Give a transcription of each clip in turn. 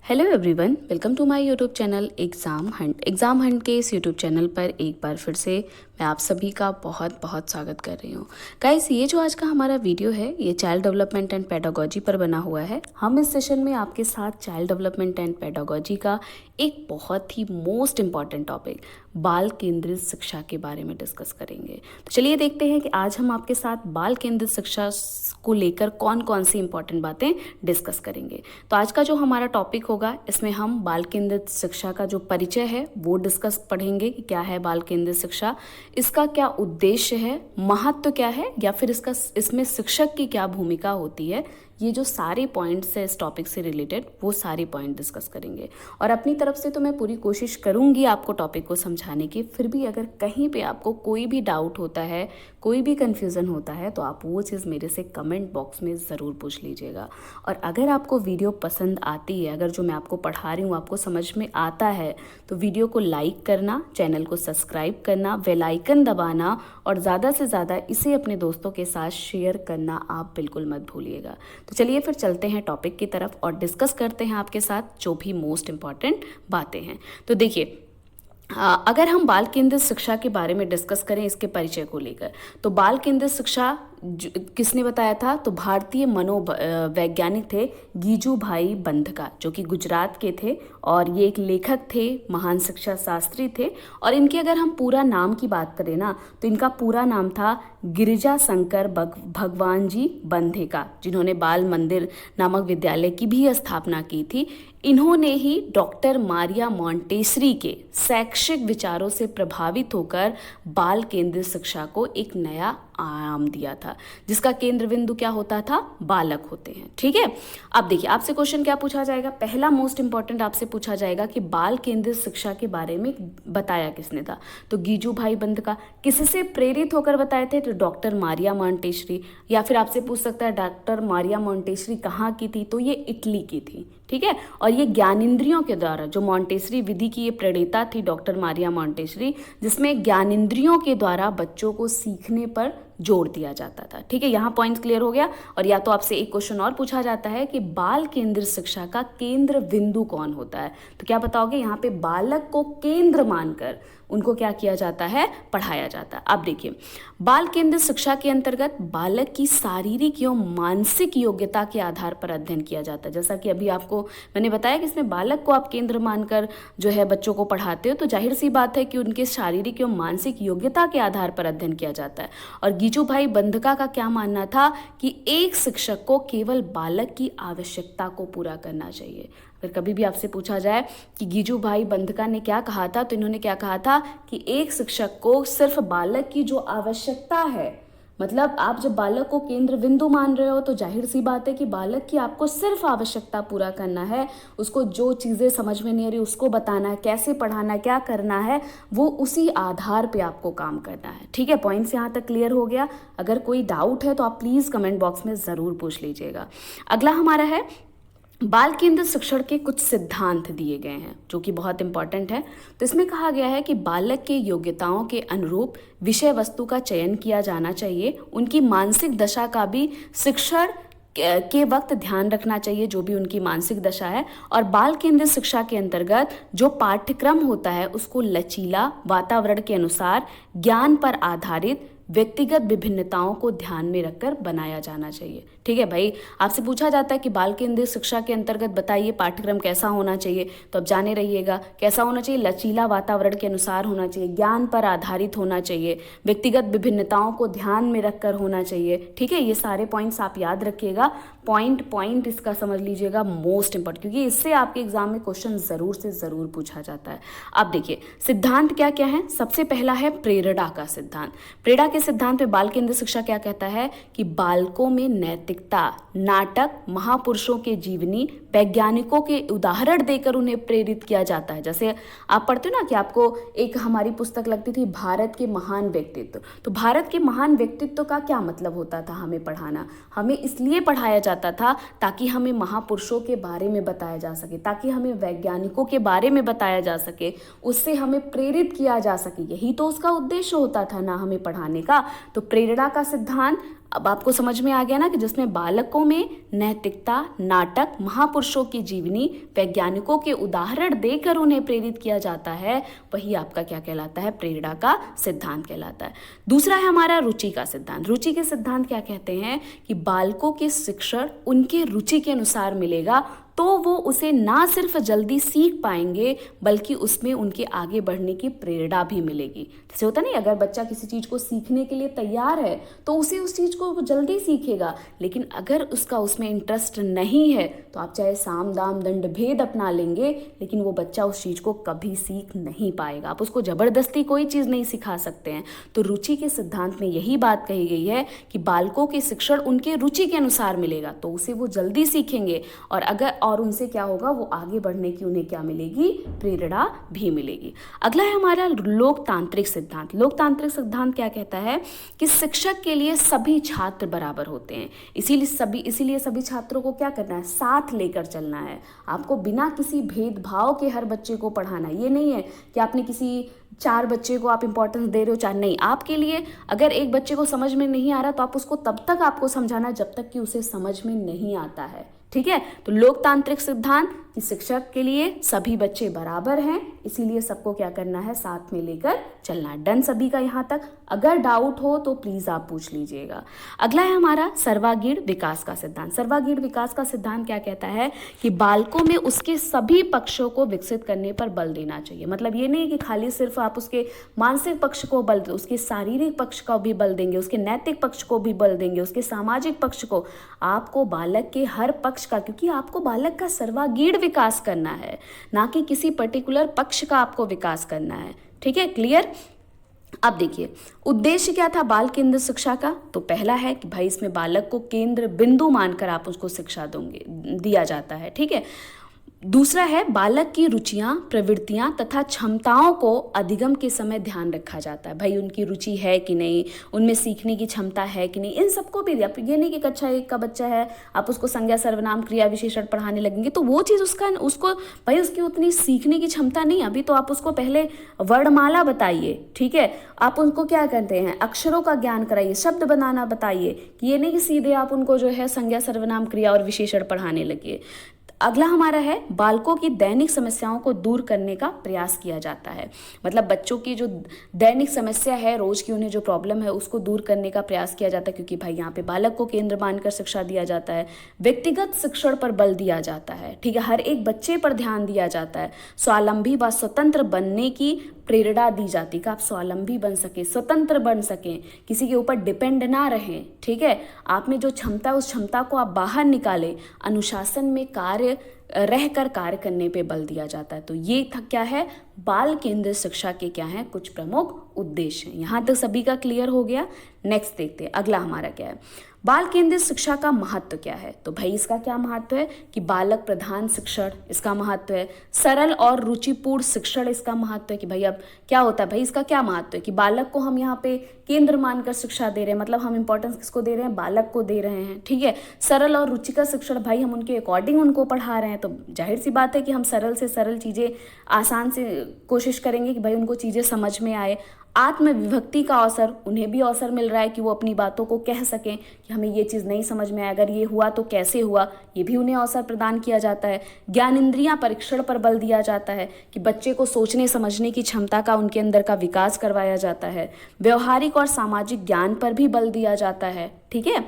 Hello everyone, welcome to my YouTube channel exam hunt के इस YouTube channel पर एक बार फिर से मैं आप सभी का बहुत बहुत स्वागत कर रही हूँ। गाइस, ये जो आज का हमारा वीडियो है ये चाइल्ड डेवलपमेंट एंड पेडागोजी पर बना हुआ है। हम इस सेशन में आपके साथ चाइल्ड डेवलपमेंट एंड पेडागोजी का एक बहुत ही मोस्ट इम्पॉर्टेंट टॉपिक बाल केंद्रित शिक्षा के बारे में डिस्कस करेंगे। तो चलिए देखते हैं कि आज हम आपके साथ बाल केंद्रित शिक्षा को लेकर कौन कौन सी इंपॉर्टेंट बातें डिस्कस करेंगे। तो आज का जो हमारा टॉपिक होगा इसमें हम बाल केंद्रित शिक्षा का जो परिचय है वो डिस्कस पढ़ेंगे कि क्या है बाल केंद्रित शिक्षा, इसका क्या उद्देश्य है, महत्व क्या है, या फिर इसमें शिक्षक की क्या भूमिका होती है। ये जो सारे पॉइंट्स है इस टॉपिक से रिलेटेड वो सारे पॉइंट डिस्कस करेंगे। और अपनी तरफ से तो मैं पूरी कोशिश करूंगी आपको टॉपिक को समझाने की। फिर भी अगर कहीं पे आपको कोई भी डाउट होता है, कोई भी कन्फ्यूज़न होता है, तो आप वो चीज़ मेरे से कमेंट बॉक्स में ज़रूर पूछ लीजिएगा। और अगर आपको वीडियो पसंद आती है, अगर जो मैं आपको पढ़ा रही हूँ आपको समझ में आता है, तो वीडियो को लाइक करना, चैनल को सब्सक्राइब करना, बेल आइकन दबाना और ज़्यादा से ज़्यादा इसे अपने दोस्तों के साथ शेयर करना आप बिल्कुल मत भूलिएगा। तो चलिए फिर चलते हैं टॉपिक की तरफ और डिस्कस करते हैं आपके साथ जो भी मोस्ट इम्पॉर्टेंट बातें हैं। तो देखिए, अगर हम बाल केंद्रित शिक्षा के बारे में डिस्कस करें इसके परिचय को लेकर, तो बाल केंद्रित शिक्षा किसने बताया था? तो भारतीय मनोवैज्ञानिक थे गीजू भाई बंधका, जो कि गुजरात के थे और ये एक लेखक थे, महान शिक्षा शास्त्री थे। और इनके अगर हम पूरा नाम की बात करें ना, तो इनका पूरा नाम था गिरिजा शंकर भगवान जी बंधेका, जिन्होंने बाल मंदिर नामक विद्यालय की भी स्थापना की थी। इन्होंने ही डॉक्टर मारिया मॉन्टेसरी के शैक्षिक विचारों से प्रभावित होकर बाल केंद्रित शिक्षा को एक नया आयाम दिया था, जिसका केंद्र बिंदु क्या होता था? बालक होते हैं। ठीक है, अब देखिए आपसे क्वेश्चन क्या पूछा जाएगा। पहला मोस्ट इंपॉर्टेंट आपसे पूछा जाएगा कि बाल केंद्रित शिक्षा के बारे में बताया किसने था? तो गीजू भाई बंधका। किससे प्रेरित होकर बताए थे? तो डॉक्टर मारिया मॉन्टेसरी। या फिर आपसे पूछ सकता है डॉक्टर मारिया मॉन्टेसरी कहाँ की थी? तो ये इटली की थी। ठीक है, और ये ज्ञानेंद्रियों के द्वारा, जो मॉन्टेसरी विधि की ये प्रणेता थी डॉक्टर मारिया मॉन्टेसरी, जिसमें ज्ञानेंद्रियों के द्वारा बच्चों को सीखने पर जोर दिया जाता था। ठीक है, यहाँ पॉइंट क्लियर हो गया। और या तो आपसे एक क्वेश्चन और पूछा जाता है कि बाल केंद्रित शिक्षा का केंद्र बिंदु कौन होता है? तो क्या बताओगे? यहाँ पे बालक को केंद्र मानकर उनको क्या किया जाता है? पढ़ाया जाता है। अब देखिए, बाल केंद्रित शिक्षा के अंतर्गत बालक की शारीरिक एवं मानसिक योग्यता के आधार पर अध्ययन किया जाता है। जैसा कि अभी आपको मैंने बताया कि इसमें बालक को आप केंद्र मानकर जो है बच्चों को पढ़ाते हो, तो जाहिर सी बात है कि उनके शारीरिक एवं मानसिक योग्यता के आधार पर अध्ययन किया जाता है। और गीजू भाई बंधका का क्या मानना था कि एक शिक्षक को केवल बालक की आवश्यकता को पूरा करना चाहिए। अगर कभी भी आपसे पूछा जाए कि गीजू भाई बंधका ने क्या कहा था, तो इन्होंने क्या कहा था कि एक शिक्षक को सिर्फ बालक की जो आवश्यकता है, मतलब आप जब बालक को केंद्र बिंदु मान रहे हो तो जाहिर सी बात है कि बालक की आपको सिर्फ आवश्यकता पूरा करना है। उसको जो चीज़ें समझ में नहीं आ रही उसको बताना है, कैसे पढ़ाना है, क्या करना है, वो उसी आधार पे आपको काम करना है। ठीक है, पॉइंट्स यहाँ तक क्लियर हो गया। अगर कोई डाउट है तो आप प्लीज़ कमेंट बॉक्स में ज़रूर पूछ लीजिएगा। अगला हमारा है बाल केंद्रित शिक्षण के कुछ सिद्धांत दिए गए हैं जो कि बहुत इंपॉर्टेंट है। तो इसमें कहा गया है कि बालक के योग्यताओं के अनुरूप विषय वस्तु का चयन किया जाना चाहिए। उनकी मानसिक दशा का भी शिक्षण के वक्त ध्यान रखना चाहिए, जो भी उनकी मानसिक दशा है। और बाल केंद्रित शिक्षा के अंतर्गत जो पाठ्यक्रम होता है उसको लचीला, वातावरण के अनुसार, ज्ञान पर आधारित, व्यक्तिगत विभिन्नताओं को ध्यान में रखकर बनाया जाना चाहिए। ठीक है भाई, आपसे पूछा जाता है कि बाल केंद्रित शिक्षा के अंतर्गत बताइए पाठ्यक्रम कैसा होना चाहिए, तो अब जाने रहिएगा कैसा होना चाहिए। लचीला, वातावरण के अनुसार होना चाहिए, ज्ञान पर आधारित होना चाहिए, व्यक्तिगत विभिन्नताओं को ध्यान में रखकर होना चाहिए। ठीक है, ये सारे पॉइंट्स आप याद रखिएगा, पॉइंट इसका समझ लीजिएगा, मोस्ट इंपॉर्टेंट, क्योंकि इससे आपके एग्जाम में क्वेश्चन जरूर से जरूर पूछा जाता है। अब देखिए सिद्धांत क्या क्या है। सबसे पहला है प्रेरणा का सिद्धांत। प्रेरणा के सिद्धांत में बाल केंद्रित शिक्षा क्या कहता है कि बालकों में नैतिकता, नाटक, महापुरुषों के जीवनी, वैज्ञानिकों के उदाहरण देकर उन्हें प्रेरित किया जाता है। जैसे आप पढ़ते हो ना कि आपको एक हमारी पुस्तक लगती थी भारत के महान व्यक्तित्व, तो भारत के महान व्यक्तित्व का क्या मतलब होता था हमें पढ़ाना? हमें इसलिए पढ़ाया जाता था ताकि हमें महापुरुषों के बारे में बताया जा सके, ताकि हमें वैज्ञानिकों के बारे में बताया जा सके, उससे हमें प्रेरित किया जा सके। यही तो उसका उद्देश्य होता था ना, हमें पढ़ाने का। तो प्रेरणा का सिद्धांत अब आपको समझ में आ गया ना कि जिसमें बालकों में नैतिकता, नाटक, महापुरुषों की जीवनी, वैज्ञानिकों के उदाहरण देकर उन्हें प्रेरित किया जाता है, वही आपका क्या कहलाता है, प्रेरणा का सिद्धांत कहलाता है। दूसरा है हमारा रुचि का सिद्धांत। रुचि के सिद्धांत क्या कहते हैं कि बालकों के शिक्षण उनके रुचि के अनुसार मिलेगा तो वो उसे ना सिर्फ जल्दी सीख पाएंगे बल्कि उसमें उनके आगे बढ़ने की प्रेरणा भी मिलेगी। जैसे होता नहीं, अगर बच्चा किसी चीज़ को सीखने के लिए तैयार है तो उसे उस चीज़ को वो जल्दी सीखेगा, लेकिन अगर उसका उसमें इंटरेस्ट नहीं है तो आप चाहे साम दाम दंड भेद अपना लेंगे लेकिन वो बच्चा उस चीज़ को कभी सीख नहीं पाएगा। आप उसको ज़बरदस्ती कोई चीज़ नहीं सिखा सकते हैं। तो रुचि के सिद्धांत में यही बात कही गई है कि बालकों के शिक्षण उनके रुचि के अनुसार मिलेगा तो उसे वो जल्दी सीखेंगे और उनसे क्या होगा, वो आगे बढ़ने की उन्हें क्या मिलेगी, प्रेरणा भी मिलेगी। अगला है हमारा लोकतांत्रिक सिद्धांत। लोकतांत्रिक सिद्धांत क्या कहता है कि शिक्षक के लिए सभी छात्र बराबर होते हैं, इसीलिए सभी छात्रों को क्या करना है, साथ लेकर चलना है। आपको बिना किसी भेदभाव के हर बच्चे को पढ़ाना। ये नहीं है कि आपने किसी 4 बच्चे को आप इंपॉर्टेंस दे रहे हो, 4 नहीं। आपके लिए अगर एक बच्चे को समझ में नहीं आ रहा तो आप उसको तब तक आपको समझाना जब तक कि उसे समझ में नहीं आता है। ठीक है, तो लोकतांत्रिक सिद्धांत कि शिक्षक के लिए सभी बच्चे बराबर हैं, इसीलिए सबको क्या करना है, साथ में लेकर चलना है। डन सभी का यहाँ तक? अगर डाउट हो तो प्लीज आप पूछ लीजिएगा। अगला है हमारा सर्वागीण विकास का सिद्धांत। सर्वागीण विकास का सिद्धांत क्या कहता है कि बालकों में उसके सभी पक्षों को विकसित करने पर बल देना चाहिए। मतलब ये नहीं कि खाली सिर्फ आप उसके मानसिक पक्ष को बल, उसके शारीरिक पक्ष का भी बल देंगे, उसके नैतिक पक्ष को भी बल देंगे, उसके सामाजिक पक्ष को। आपको बालक के हर पक्ष का, क्योंकि आपको बालक का सर्वागीण विकास करना है, ना कि किसी पर्टिकुलर पक्ष का आपको विकास करना है। ठीक है, क्लियर? अब देखिए उद्देश्य क्या था बाल केंद्र शिक्षा का। तो पहला है कि भाई इसमें बालक को केंद्र बिंदु मानकर आप उसको शिक्षा दिया जाता है। ठीक है, दूसरा है बालक की रुचियां, प्रवृत्तियां तथा क्षमताओं को अधिगम के समय ध्यान रखा जाता है। भाई उनकी रुचि है कि नहीं, उनमें सीखने की क्षमता है कि नहीं, इन सबको भी। आप ये नहीं कि कक्षा 1 का बच्चा है आप उसको संज्ञा सर्वनाम क्रिया विशेषण पढ़ाने लगेंगे तो वो चीज़ उसको भाई उसकी उतनी सीखने की क्षमता नहीं। अभी तो आप उसको पहले वर्णमाला बताइए। ठीक है, आप उनको क्या करते हैं, अक्षरों का ज्ञान कराइए, शब्द बनाना बताइए, कि ये नहीं कि सीधे आप उनको जो है संज्ञा सर्वनाम क्रिया और विशेषण पढ़ाने लगिए। अगला हमारा है बालकों की दैनिक समस्याओं को दूर करने का प्रयास किया जाता है। मतलब बच्चों की जो दैनिक समस्या है, रोज की उन्हें जो प्रॉब्लम है उसको दूर करने का प्रयास किया जाता है, क्योंकि भाई यहाँ पे बालक को केंद्र मानकर शिक्षा दिया जाता है। व्यक्तिगत शिक्षण पर बल दिया जाता है। ठीक है, हर एक बच्चे पर ध्यान दिया जाता है। स्वावलंबी व स्वतंत्र बनने की प्रेरणा दी जाती है कि आप स्वावलंबी बन सके, स्वतंत्र बन सकें, किसी के ऊपर डिपेंड ना रहें। ठीक है, आप में जो क्षमता है उस क्षमता को आप बाहर निकालें। अनुशासन में रहकर कार्य करने पे बल दिया जाता है। तो ये था क्या है, बाल केंद्रित शिक्षा के क्या है कुछ प्रमुख उद्देश्य हैं। यहाँ तक सभी का क्लियर हो गया। नेक्स्ट देखते हैं अगला हमारा क्या है, बाल केंद्रित शिक्षा का महत्व क्या है। तो भाई इसका क्या महत्व है कि बालक प्रधान शिक्षण, इसका महत्व है। सरल और रुचिपूर्ण शिक्षण, इसका महत्व है कि भाई अब क्या होता है, भाई इसका क्या महत्व है कि बालक को हम यहाँ पे केंद्र मानकर शिक्षा दे रहे हैं, मतलब हम इंपॉर्टेंस किसको दे रहे हैं, बालक को दे रहे हैं। ठीक है, सरल और रुचिकर शिक्षण, भाई हम उनके अकॉर्डिंग उनको पढ़ा रहे हैं, तो जाहिर सी बात है कि हम सरल से सरल चीज़ें आसान से कोशिश करेंगे कि भाई उनको चीज़ें समझ में आए। आत्मविभक्ति का अवसर, उन्हें भी अवसर मिल रहा है कि वो अपनी बातों को कह सकें कि हमें ये चीज़ नहीं समझ में आया, अगर ये हुआ तो कैसे हुआ, ये भी उन्हें अवसर प्रदान किया जाता है। ज्ञानेंद्रियां परीक्षण पर बल दिया जाता है कि बच्चे को सोचने समझने की क्षमता का उनके अंदर का विकास करवाया जाता है। व्यवहारिक और सामाजिक ज्ञान पर भी बल दिया जाता है। ठीक है,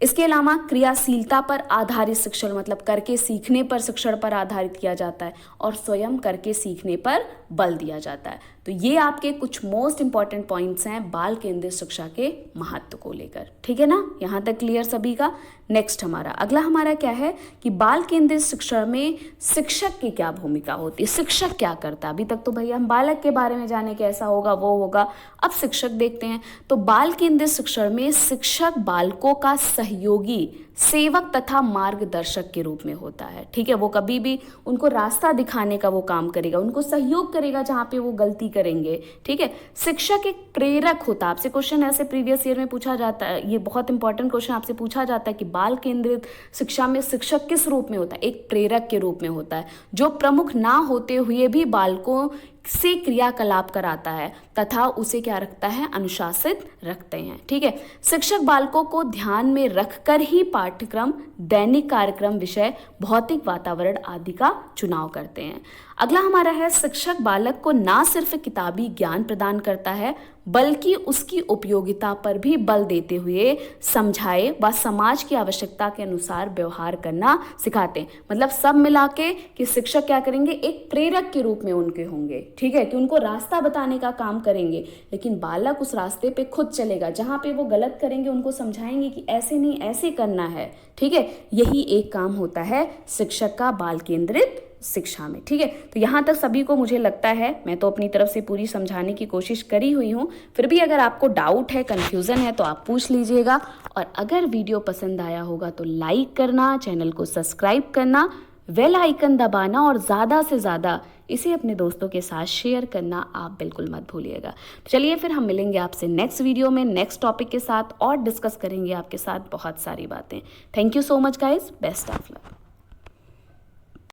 इसके अलावा क्रियाशीलता पर आधारित शिक्षण, मतलब करके सीखने पर शिक्षण पर आधारित किया जाता है, और स्वयं करके सीखने पर बल दिया जाता है। तो ये आपके कुछ मोस्ट इंपॉर्टेंट पॉइंट्स हैं बाल केंद्रित शिक्षा के महत्व को लेकर। ठीक है ना, यहाँ तक क्लियर सभी का। नेक्स्ट अगला हमारा क्या है कि बाल केंद्रित शिक्षा में शिक्षक की क्या भूमिका होती है, शिक्षक क्या करता है। अभी तक तो भैया हम बालक के बारे में जाने कैसा होगा वो होगा, अब शिक्षक देखते हैं। तो बाल केंद्रित शिक्षा में शिक्षक बालकों का सहयोगी, सेवक तथा मार्गदर्शक के रूप में होता है। ठीक है, वो कभी भी उनको रास्ता दिखाने का वो काम करेगा, उनको सहयोग करेगा जहाँ पे वो गलती करेंगे। ठीक है, शिक्षक एक प्रेरक होता है। आपसे क्वेश्चन ऐसे प्रीवियस ईयर में पूछा जाता है, ये बहुत इंपॉर्टेंट क्वेश्चन आपसे पूछा जाता है कि बाल केंद्रित शिक्षा में शिक्षक किस रूप में होता है, एक प्रेरक के रूप में होता है, जो प्रमुख ना होते हुए भी बालकों से क्रियाकलाप कराता है तथा उसे क्या रखता है, अनुशासित रखते हैं। ठीक है, शिक्षक बालकों को ध्यान में रखकर ही पाठ्यक्रम, दैनिक कार्यक्रम, विषय, भौतिक वातावरण आदि का चुनाव करते हैं। अगला हमारा है, शिक्षक बालक को ना सिर्फ किताबी ज्ञान प्रदान करता है बल्कि उसकी उपयोगिता पर भी बल देते हुए समझाए व समाज की आवश्यकता के अनुसार व्यवहार करना सिखाते हैं। मतलब सब मिला के कि शिक्षक क्या करेंगे, एक प्रेरक के रूप में उनके होंगे। ठीक है, कि उनको रास्ता बताने का काम करेंगे, लेकिन बालक उस रास्ते पे खुद चलेगा। जहाँ पे वो गलत करेंगे उनको समझाएंगे कि ऐसे नहीं, ऐसे करना है। ठीक है, यही एक काम होता है शिक्षक का बाल केंद्रित शिक्षा में। ठीक है, तो यहाँ तक सभी को मुझे लगता है, मैं तो अपनी तरफ से पूरी समझाने की कोशिश करी हुई हूँ। फिर भी अगर आपको डाउट है, कन्फ्यूज़न है, तो आप पूछ लीजिएगा। और अगर वीडियो पसंद आया होगा तो लाइक करना, चैनल को सब्सक्राइब करना, बेल आइकन दबाना और ज़्यादा से ज़्यादा इसे अपने दोस्तों के साथ शेयर करना आप बिल्कुल मत भूलिएगा। चलिए फिर हम मिलेंगे आपसे नेक्स्ट वीडियो में नेक्स्ट टॉपिक के साथ और डिस्कस करेंगे आपके साथ बहुत सारी बातें। Thank you so much guys, best of luck.